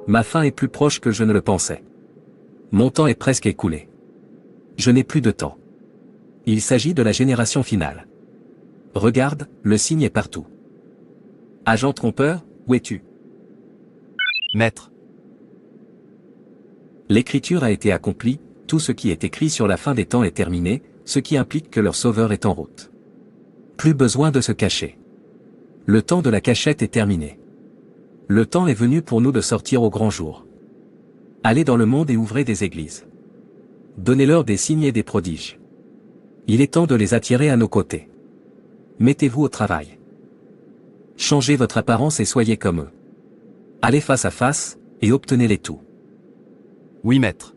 Ma fin est plus proche que je ne le pensais. Mon temps est presque écoulé. Je n'ai plus de temps. Il s'agit de la génération finale. Regarde, le signe est partout. Agent trompeur, où es-tu? Maître. L'écriture a été accomplie, tout ce qui est écrit sur la fin des temps est terminé, ce qui implique que leur sauveur est en route. Plus besoin de se cacher. Le temps de la cachette est terminé. Le temps est venu pour nous de sortir au grand jour. Allez dans le monde et ouvrez des églises. Donnez-leur des signes et des prodiges. Il est temps de les attirer à nos côtés. Mettez-vous au travail. Changez votre apparence et soyez comme eux. Allez face à face, et obtenez-les tout. Oui, maître.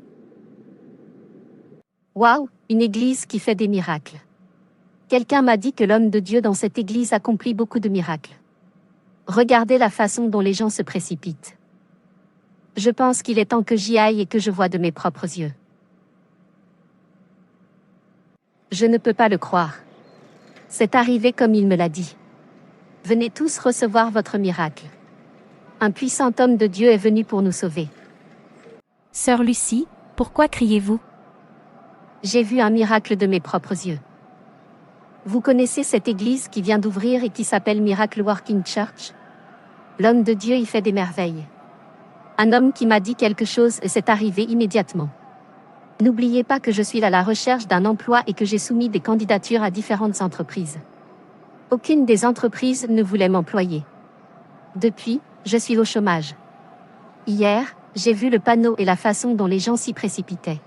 Waouh, une église qui fait des miracles. Quelqu'un m'a dit que l'homme de Dieu dans cette église accomplit beaucoup de miracles. Regardez la façon dont les gens se précipitent. Je pense qu'il est temps que j'y aille et que je voie de mes propres yeux. Je ne peux pas le croire. C'est arrivé comme il me l'a dit. Venez tous recevoir votre miracle. Un puissant homme de Dieu est venu pour nous sauver. Sœur Lucie, pourquoi criez-vous? J'ai vu un miracle de mes propres yeux. Vous connaissez cette église qui vient d'ouvrir et qui s'appelle Miracle Working Church? L'homme de Dieu y fait des merveilles. Un homme qui m'a dit quelque chose et c'est arrivé immédiatement. N'oubliez pas que je suis à la recherche d'un emploi et que j'ai soumis des candidatures à différentes entreprises. Aucune des entreprises ne voulait m'employer. Depuis, je suis au chômage. Hier, j'ai vu le panneau et la façon dont les gens s'y précipitaient.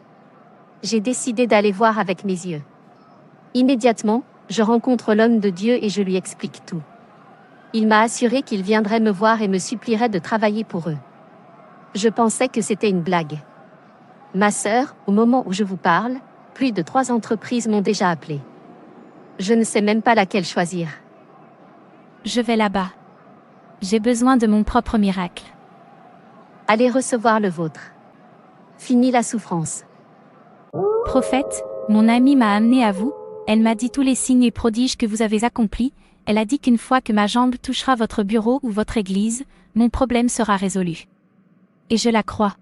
J'ai décidé d'aller voir avec mes yeux. Immédiatement, je rencontre l'homme de Dieu et je lui explique tout. Il m'a assuré qu'il viendrait me voir et me supplierait de travailler pour eux. Je pensais que c'était une blague. Ma sœur, au moment où je vous parle, plus de 3 entreprises m'ont déjà appelé. Je ne sais même pas laquelle choisir. Je vais là-bas. J'ai besoin de mon propre miracle. Allez recevoir le vôtre. Fini la souffrance. Prophète, mon amie m'a amené à vous, elle m'a dit tous les signes et prodiges que vous avez accomplis, elle a dit qu'une fois que ma jambe touchera votre bureau ou votre église, mon problème sera résolu. Et je la crois.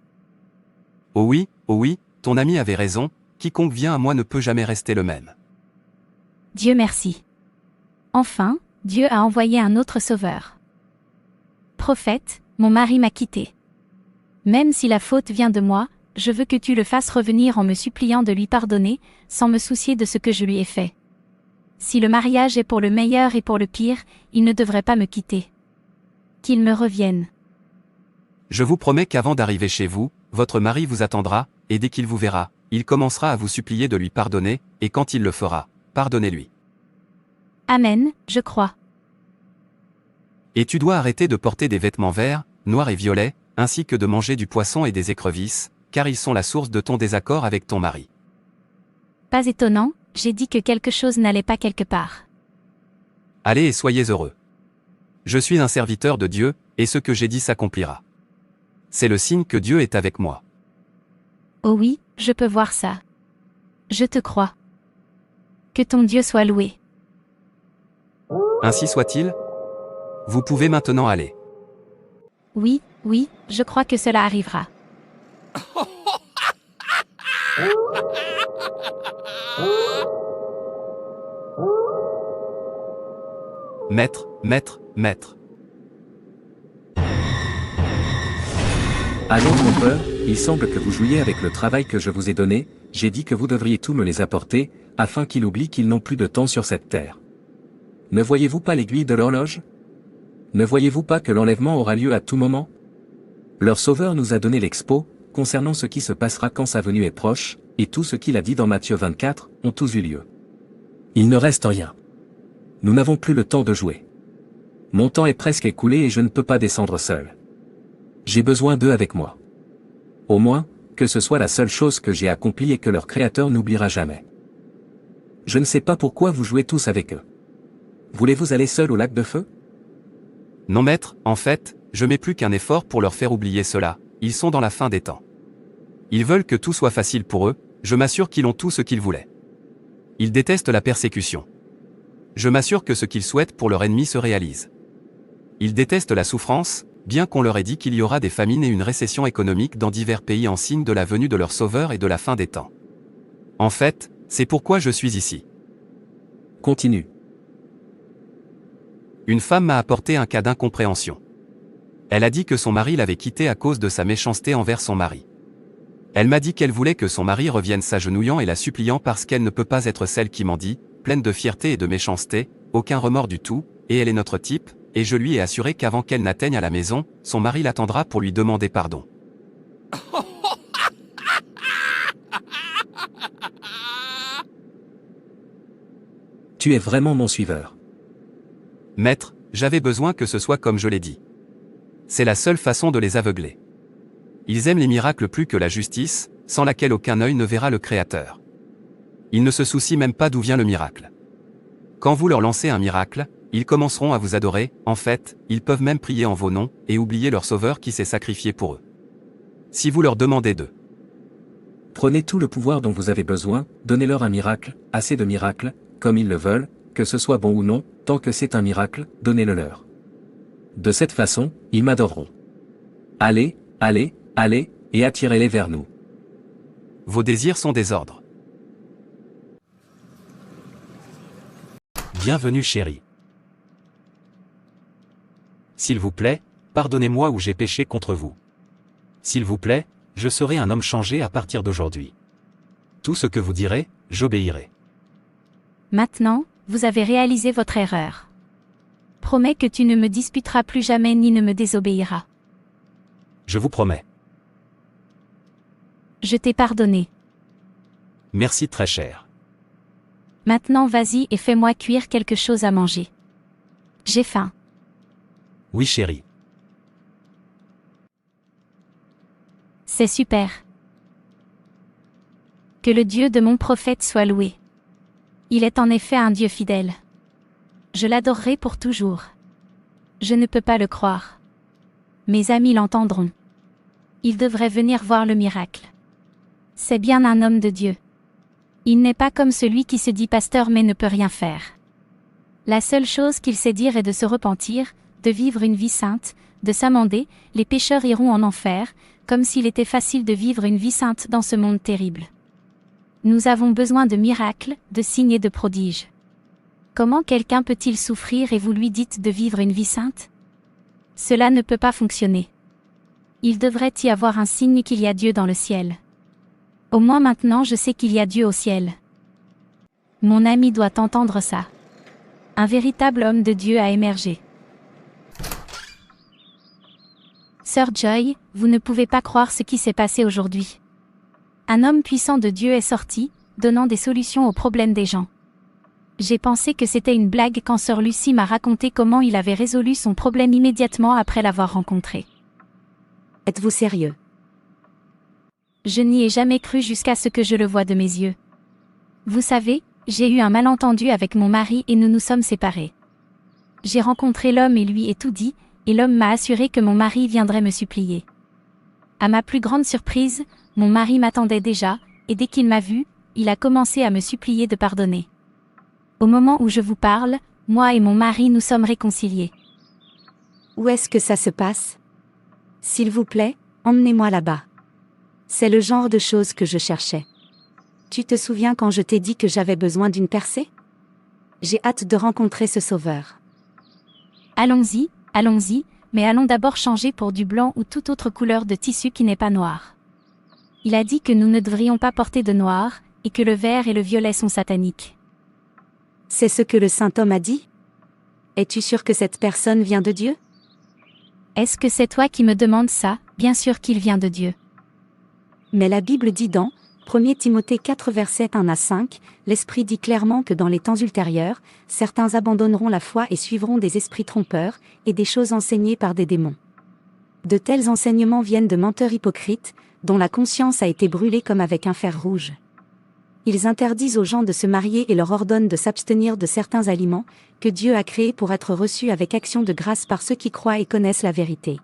Oh oui, ton ami avait raison, quiconque vient à moi ne peut jamais rester le même. Dieu merci. Enfin, Dieu a envoyé un autre sauveur. Prophète, mon mari m'a quitté. Même si la faute vient de moi, je veux que tu le fasses revenir en me suppliant de lui pardonner, sans me soucier de ce que je lui ai fait. Si le mariage est pour le meilleur et pour le pire, il ne devrait pas me quitter. Qu'il me revienne. Je vous promets qu'avant d'arriver chez vous, votre mari vous attendra, et dès qu'il vous verra, il commencera à vous supplier de lui pardonner, et quand il le fera, pardonnez-lui. Amen, je crois. Et tu dois arrêter de porter des vêtements verts, noirs et violets, ainsi que de manger du poisson et des écrevisses, car ils sont la source de ton désaccord avec ton mari. Pas étonnant, j'ai dit que quelque chose n'allait pas quelque part. Allez et soyez heureux. Je suis un serviteur de Dieu, et ce que j'ai dit s'accomplira. C'est le signe que Dieu est avec moi. Oh oui, je peux voir ça. Je te crois. Que ton Dieu soit loué. Ainsi soit-il. Vous pouvez maintenant aller. Oui, je crois que cela arrivera. Maître. Agent trompeur, il semble que vous jouiez avec le travail que je vous ai donné, j'ai dit que vous devriez tout me les apporter, afin qu'ils oublient qu'ils n'ont plus de temps sur cette terre. Ne voyez-vous pas l'aiguille de l'horloge? Ne voyez-vous pas que l'enlèvement aura lieu à tout moment? Leur Sauveur nous a donné l'expo, concernant ce qui se passera quand sa venue est proche, et tout ce qu'il a dit dans Matthieu 24, ont tous eu lieu. Il ne reste rien. Nous n'avons plus le temps de jouer. Mon temps est presque écoulé et je ne peux pas descendre seul. J'ai besoin d'eux avec moi. Au moins, que ce soit la seule chose que j'ai accomplie et que leur Créateur n'oubliera jamais. Je ne sais pas pourquoi vous jouez tous avec eux. Voulez-vous aller seul au lac de feu? Non maître, en fait, je mets plus qu'un effort pour leur faire oublier cela, ils sont dans la fin des temps. Ils veulent que tout soit facile pour eux, je m'assure qu'ils ont tout ce qu'ils voulaient. Ils détestent la persécution. Je m'assure que ce qu'ils souhaitent pour leur ennemi se réalise. Ils détestent la souffrance, bien qu'on leur ait dit qu'il y aura des famines et une récession économique dans divers pays en signe de la venue de leur Sauveur et de la fin des temps. En fait, c'est pourquoi je suis ici. Continue. Une femme m'a apporté un cas d'incompréhension. Elle a dit que son mari l'avait quittée à cause de sa méchanceté envers son mari. Elle m'a dit qu'elle voulait que son mari revienne s'agenouillant et la suppliant parce qu'elle ne peut pas être celle qui mendie, pleine de fierté et de méchanceté, aucun remords du tout, et elle est notre type, et je lui ai assuré qu'avant qu'elle n'atteigne à la maison, son mari l'attendra pour lui demander pardon. Tu es vraiment mon suiveur. Maître, j'avais besoin que ce soit comme je l'ai dit. C'est la seule façon de les aveugler. Ils aiment les miracles plus que la justice, sans laquelle aucun œil ne verra le Créateur. Ils ne se soucient même pas d'où vient le miracle. Quand vous leur lancez un miracle, ils commenceront à vous adorer, en fait, ils peuvent même prier en vos noms, et oublier leur Sauveur qui s'est sacrifié pour eux. Si vous leur demandez d'eux. Prenez tout le pouvoir dont vous avez besoin, donnez-leur un miracle, assez de miracles, comme ils le veulent, que ce soit bon ou non, tant que c'est un miracle, donnez-le leur. De cette façon, ils m'adoreront. Allez, allez, allez, et attirez-les vers nous. Vos désirs sont des ordres. Bienvenue chérie. S'il vous plaît, pardonnez-moi où j'ai péché contre vous. S'il vous plaît, je serai un homme changé à partir d'aujourd'hui. Tout ce que vous direz, j'obéirai. Maintenant, vous avez réalisé votre erreur. Promets que tu ne me disputeras plus jamais ni ne me désobéiras. Je vous promets. Je t'ai pardonné. Merci très cher. Maintenant vas-y et fais-moi cuire quelque chose à manger. J'ai faim. Oui chérie. C'est super. Que le Dieu de mon prophète soit loué. Il est en effet un Dieu fidèle. Je l'adorerai pour toujours. Je ne peux pas le croire. Mes amis l'entendront. Ils devraient venir voir le miracle. C'est bien un homme de Dieu. Il n'est pas comme celui qui se dit pasteur mais ne peut rien faire. La seule chose qu'il sait dire est de se repentir, de vivre une vie sainte, de s'amender, les pécheurs iront en enfer, comme s'il était facile de vivre une vie sainte dans ce monde terrible. Nous avons besoin de miracles, de signes et de prodiges. Comment quelqu'un peut-il souffrir et vous lui dites de vivre une vie sainte? Cela ne peut pas fonctionner. Il devrait y avoir un signe qu'il y a Dieu dans le ciel. Au moins maintenant je sais qu'il y a Dieu au ciel. Mon ami doit entendre ça. Un véritable homme de Dieu a émergé. Sœur Joy, vous ne pouvez pas croire ce qui s'est passé aujourd'hui. Un homme puissant de Dieu est sorti, donnant des solutions aux problèmes des gens. J'ai pensé que c'était une blague quand Sœur Lucie m'a raconté comment il avait résolu son problème immédiatement après l'avoir rencontré. Êtes-vous sérieux? Je n'y ai jamais cru jusqu'à ce que je le voie de mes yeux. Vous savez, j'ai eu un malentendu avec mon mari et nous nous sommes séparés. J'ai rencontré l'homme et lui ai tout dit, et l'homme m'a assuré que mon mari viendrait me supplier. À ma plus grande surprise, mon mari m'attendait déjà, et dès qu'il m'a vu, il a commencé à me supplier de pardonner. Au moment où je vous parle, moi et mon mari nous sommes réconciliés. Où est-ce que ça se passe? S'il vous plaît, emmenez-moi là-bas. C'est le genre de choses que je cherchais. Tu te souviens quand je t'ai dit que j'avais besoin d'une percée? J'ai hâte de rencontrer ce sauveur. Allons-y, allons-y, mais allons d'abord changer pour du blanc ou toute autre couleur de tissu qui n'est pas noir. Il a dit que nous ne devrions pas porter de noir, et que le vert et le violet sont sataniques. C'est ce que le saint homme a dit? Es-tu sûr que cette personne vient de Dieu? Est-ce que c'est toi qui me demandes ça? Bien sûr qu'il vient de Dieu. Mais la Bible dit dans 1 Timothée 4 versets 1 à 5, l'Esprit dit clairement que dans les temps ultérieurs, certains abandonneront la foi et suivront des esprits trompeurs, et des choses enseignées par des démons. De tels enseignements viennent de menteurs hypocrites, dont la conscience a été brûlée comme avec un fer rouge. Ils interdisent aux gens de se marier et leur ordonnent de s'abstenir de certains aliments, que Dieu a créés pour être reçus avec action de grâce par ceux qui croient et connaissent la vérité.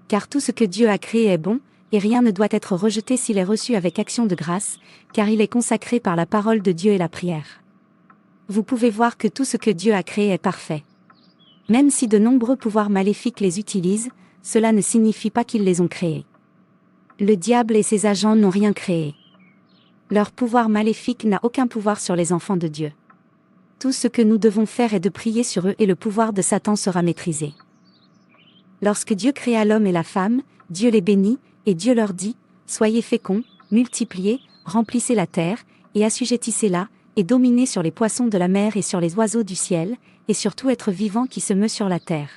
Car tout ce que Dieu a créé est bon, et rien ne doit être rejeté s'il est reçu avec action de grâce, car il est consacré par la parole de Dieu et la prière. Vous pouvez voir que tout ce que Dieu a créé est parfait. Même si de nombreux pouvoirs maléfiques les utilisent, cela ne signifie pas qu'ils les ont créés. Le diable et ses agents n'ont rien créé. Leur pouvoir maléfique n'a aucun pouvoir sur les enfants de Dieu. Tout ce que nous devons faire est de prier sur eux et le pouvoir de Satan sera maîtrisé. Lorsque Dieu créa l'homme et la femme, Dieu les bénit, et Dieu leur dit, « Soyez féconds, multipliez, remplissez la terre, et assujettissez-la, et dominez sur les poissons de la mer et sur les oiseaux du ciel, et sur tout être vivant qui se meut sur la terre. »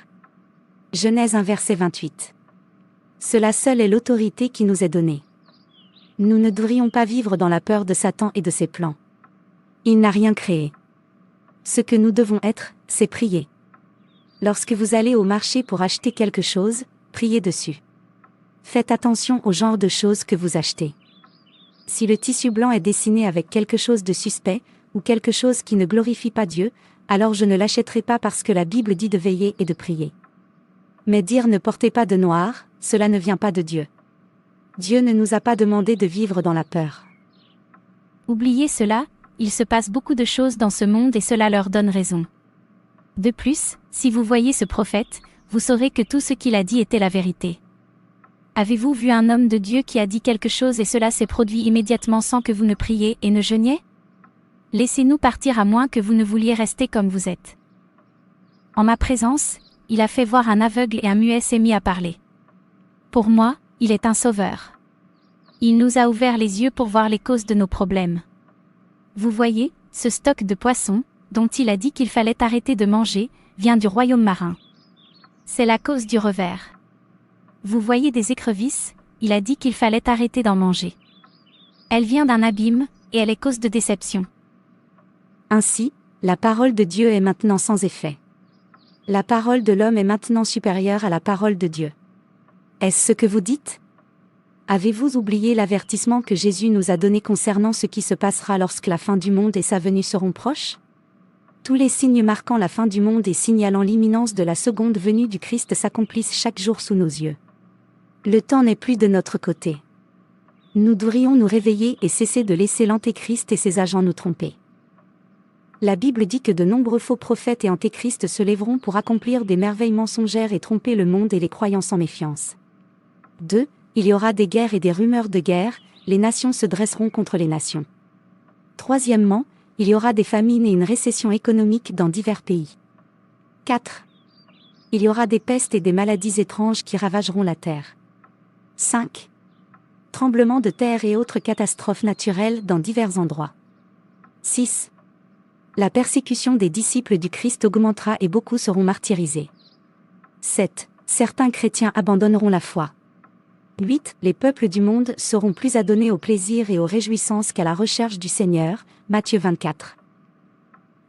Genèse 1 verset 28. Cela seul est l'autorité qui nous est donnée. Nous ne devrions pas vivre dans la peur de Satan et de ses plans. Il n'a rien créé. Ce que nous devons être, c'est prier. Lorsque vous allez au marché pour acheter quelque chose, priez dessus. Faites attention au genre de choses que vous achetez. Si le tissu blanc est dessiné avec quelque chose de suspect, ou quelque chose qui ne glorifie pas Dieu, alors je ne l'achèterai pas parce que la Bible dit de veiller et de prier. Mais dire ne portez pas de noir, cela ne vient pas de Dieu. Dieu ne nous a pas demandé de vivre dans la peur. Oubliez cela, il se passe beaucoup de choses dans ce monde et cela leur donne raison. De plus, si vous voyez ce prophète, vous saurez que tout ce qu'il a dit était la vérité. Avez-vous vu un homme de Dieu qui a dit quelque chose et cela s'est produit immédiatement sans que vous ne priez et ne jeûniez? Laissez-nous partir à moins que vous ne vouliez rester comme vous êtes. En ma présence, il a fait voir un aveugle et un muet s'est mis à parler. Pour moi, il est un sauveur. Il nous a ouvert les yeux pour voir les causes de nos problèmes. Vous voyez, ce stock de poissons, dont il a dit qu'il fallait arrêter de manger, vient du royaume marin. C'est la cause du revers. Vous voyez des écrevisses, il a dit qu'il fallait arrêter d'en manger. Elle vient d'un abîme, et elle est cause de déception. Ainsi, la parole de Dieu est maintenant sans effet. La parole de l'homme est maintenant supérieure à la parole de Dieu. Est-ce ce que vous dites? Avez-vous oublié l'avertissement que Jésus nous a donné concernant ce qui se passera lorsque la fin du monde et sa venue seront proches? Tous les signes marquant la fin du monde et signalant l'imminence de la seconde venue du Christ s'accomplissent chaque jour sous nos yeux. Le temps n'est plus de notre côté. Nous devrions nous réveiller et cesser de laisser l'Antéchrist et ses agents nous tromper. La Bible dit que de nombreux faux prophètes et antéchrists se lèveront pour accomplir des merveilles mensongères et tromper le monde et les croyants sans méfiance. 2. Il y aura des guerres et des rumeurs de guerre, les nations se dresseront contre les nations. Troisièmement, il y aura des famines et une récession économique dans divers pays. 4. Il y aura des pestes et des maladies étranges qui ravageront la terre. 5. Tremblements de terre et autres catastrophes naturelles dans divers endroits. 6. La persécution des disciples du Christ augmentera et beaucoup seront martyrisés. 7. Certains chrétiens abandonneront la foi. 8. Les peuples du monde seront plus adonnés au plaisir et aux réjouissances qu'à la recherche du Seigneur. Matthieu 24.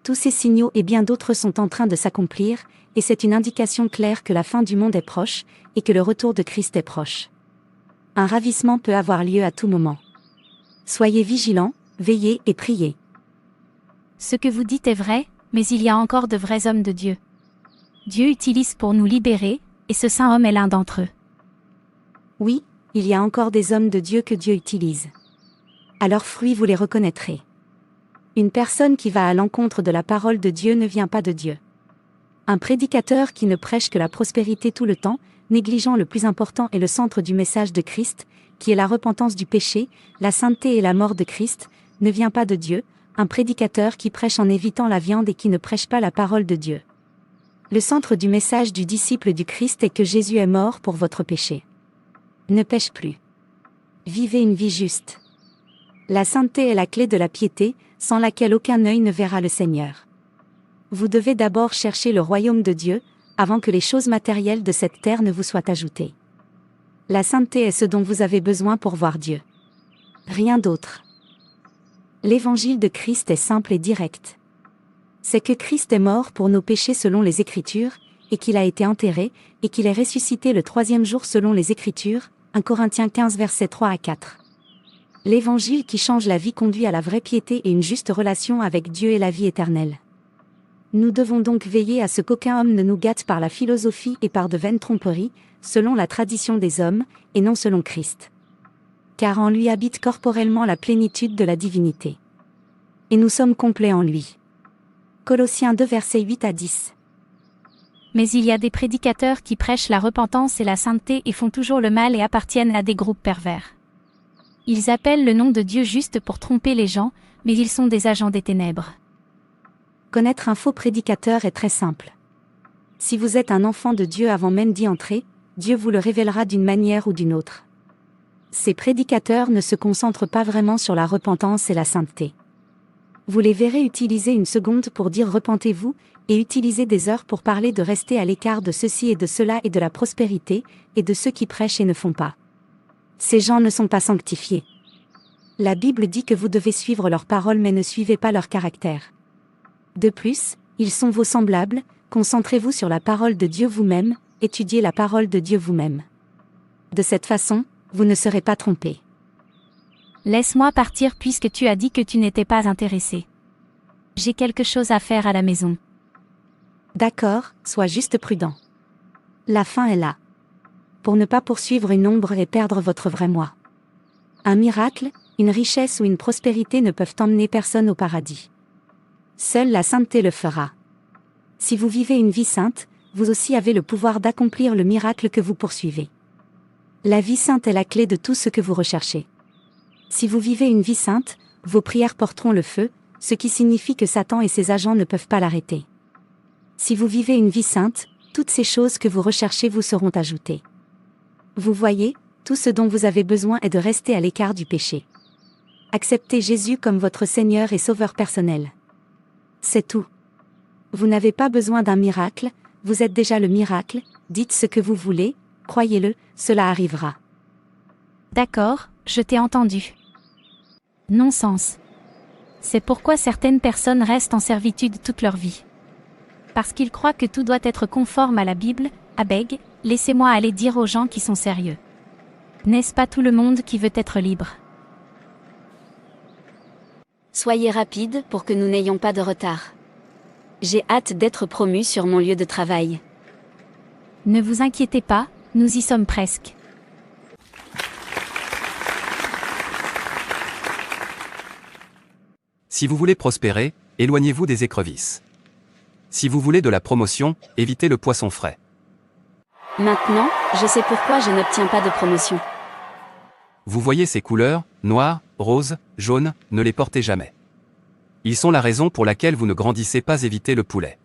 Tous ces signaux et bien d'autres sont en train de s'accomplir, et c'est une indication claire que la fin du monde est proche, et que le retour de Christ est proche. Un ravissement peut avoir lieu à tout moment. Soyez vigilants, veillez et priez. Ce que vous dites est vrai, mais il y a encore de vrais hommes de Dieu. Dieu utilise pour nous libérer, et ce saint homme est l'un d'entre eux. Oui, il y a encore des hommes de Dieu que Dieu utilise. À leurs fruits vous les reconnaîtrez. Une personne qui va à l'encontre de la parole de Dieu ne vient pas de Dieu. Un prédicateur qui ne prêche que la prospérité tout le temps, négligeant le plus important et le centre du message de Christ, qui est la repentance du péché, la sainteté et la mort de Christ, ne vient pas de Dieu, un prédicateur qui prêche en évitant la viande et qui ne prêche pas la parole de Dieu. Le centre du message du disciple du Christ est que Jésus est mort pour votre péché. Ne pêche plus. Vivez une vie juste. La sainteté est la clé de la piété, sans laquelle aucun œil ne verra le Seigneur. Vous devez d'abord chercher le royaume de Dieu, avant que les choses matérielles de cette terre ne vous soient ajoutées. La sainteté est ce dont vous avez besoin pour voir Dieu. Rien d'autre. L'évangile de Christ est simple et direct. C'est que Christ est mort pour nos péchés selon les Écritures, et qu'il a été enterré, et qu'il est ressuscité le troisième jour selon les Écritures, 1 Corinthiens 15 versets 3 à 4. L'évangile qui change la vie conduit à la vraie piété et une juste relation avec Dieu et la vie éternelle. Nous devons donc veiller à ce qu'aucun homme ne nous gâte par la philosophie et par de vaines tromperies, selon la tradition des hommes, et non selon Christ. Car en lui habite corporellement la plénitude de la divinité. Et nous sommes complets en lui. Colossiens 2 versets 8 à 10. Mais il y a des prédicateurs qui prêchent la repentance et la sainteté et font toujours le mal et appartiennent à des groupes pervers. Ils appellent le nom de Dieu juste pour tromper les gens, mais ils sont des agents des ténèbres. Connaître un faux prédicateur est très simple. Si vous êtes un enfant de Dieu avant même d'y entrer, Dieu vous le révélera d'une manière ou d'une autre. Ces prédicateurs ne se concentrent pas vraiment sur la repentance et la sainteté. Vous les verrez utiliser une seconde pour dire repentez-vous, et utiliser des heures pour parler de rester à l'écart de ceci et de cela et de la prospérité, et de ceux qui prêchent et ne font pas. Ces gens ne sont pas sanctifiés. La Bible dit que vous devez suivre leurs paroles mais ne suivez pas leur caractère. De plus, ils sont vos semblables, concentrez-vous sur la parole de Dieu vous-même, étudiez la parole de Dieu vous-même. De cette façon, vous ne serez pas trompés. Laisse-moi partir puisque tu as dit que tu n'étais pas intéressé. J'ai quelque chose à faire à la maison. D'accord, sois juste prudent. La fin est là. Pour ne pas poursuivre une ombre et perdre votre vrai moi. Un miracle, une richesse ou une prospérité ne peuvent emmener personne au paradis. Seule la sainteté le fera. Si vous vivez une vie sainte, vous aussi avez le pouvoir d'accomplir le miracle que vous poursuivez. La vie sainte est la clé de tout ce que vous recherchez. Si vous vivez une vie sainte, vos prières porteront le feu, ce qui signifie que Satan et ses agents ne peuvent pas l'arrêter. Si vous vivez une vie sainte, toutes ces choses que vous recherchez vous seront ajoutées. Vous voyez, tout ce dont vous avez besoin est de rester à l'écart du péché. Acceptez Jésus comme votre Seigneur et Sauveur personnel. C'est tout. Vous n'avez pas besoin d'un miracle, vous êtes déjà le miracle, dites ce que vous voulez, croyez-le, cela arrivera. D'accord, je t'ai entendu. Non-sens. C'est pourquoi certaines personnes restent en servitude toute leur vie. Parce qu'ils croient que tout doit être conforme à la Bible, à beg, laissez-moi aller dire aux gens qui sont sérieux. N'est-ce pas tout le monde qui veut être libre? Soyez rapide pour que nous n'ayons pas de retard. J'ai hâte d'être promu sur mon lieu de travail. Ne vous inquiétez pas, nous y sommes presque. Si vous voulez prospérer, éloignez-vous des écrevisses. Si vous voulez de la promotion, évitez le poisson frais. Maintenant, je sais pourquoi je n'obtiens pas de promotion. Vous voyez ces couleurs, noir, rose, jaune, ne les portez jamais. Ils sont la raison pour laquelle vous ne grandissez pas. Évitez le poulet.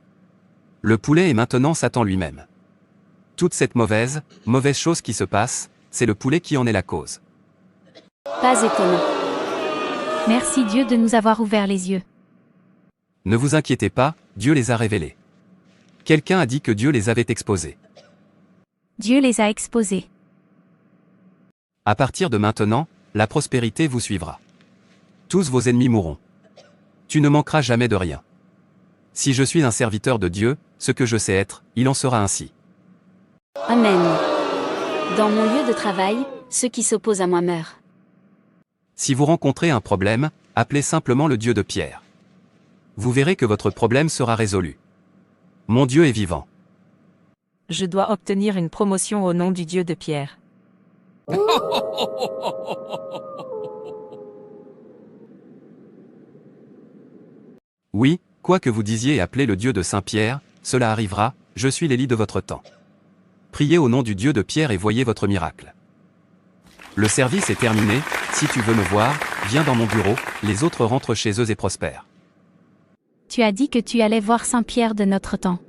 Le poulet est maintenant Satan lui-même. Toute cette mauvaise chose qui se passe, c'est le poulet qui en est la cause. Pas étonnant. Merci Dieu de nous avoir ouvert les yeux. Ne vous inquiétez pas, Dieu les a révélés. Quelqu'un a dit que Dieu les avait exposés. Dieu les a exposés. À partir de maintenant, la prospérité vous suivra. Tous vos ennemis mourront. Tu ne manqueras jamais de rien. Si je suis un serviteur de Dieu, ce que je sais être, il en sera ainsi. Amen. Dans mon lieu de travail, ceux qui s'opposent à moi meurent. Si vous rencontrez un problème, appelez simplement le Dieu de Pierre. Vous verrez que votre problème sera résolu. Mon Dieu est vivant. Je dois obtenir une promotion au nom du Dieu de Pierre. Oui, quoi que vous disiez et appelez le Dieu de Saint-Pierre, cela arrivera, je suis l'Élie de votre temps. Priez au nom du Dieu de Pierre et voyez votre miracle. Le service est terminé, si tu veux me voir, viens dans mon bureau, les autres rentrent chez eux et prospèrent. Tu as dit que tu allais voir Saint-Pierre de notre temps.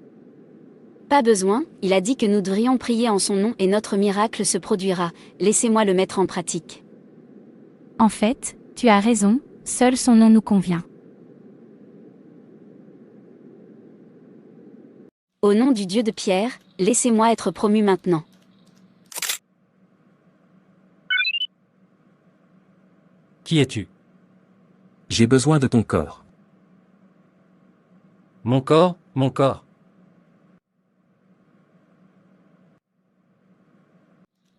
Pas besoin, il a dit que nous devrions prier en son nom et notre miracle se produira. Laissez-moi le mettre en pratique. En fait, tu as raison, seul son nom nous convient. Au nom du Dieu de Pierre, laissez-moi être promu maintenant. Qui es-tu? J'ai besoin de ton corps. Mon corps, mon corps.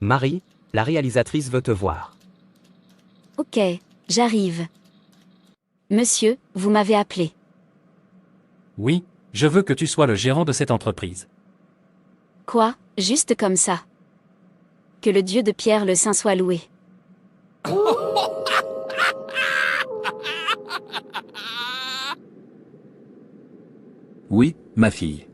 Marie, la réalisatrice veut te voir. Ok, j'arrive. Monsieur, vous m'avez appelé. Oui, je veux que tu sois le gérant de cette entreprise. Quoi, juste comme ça? Que le Dieu de Pierre le Saint soit loué. Oui, ma fille.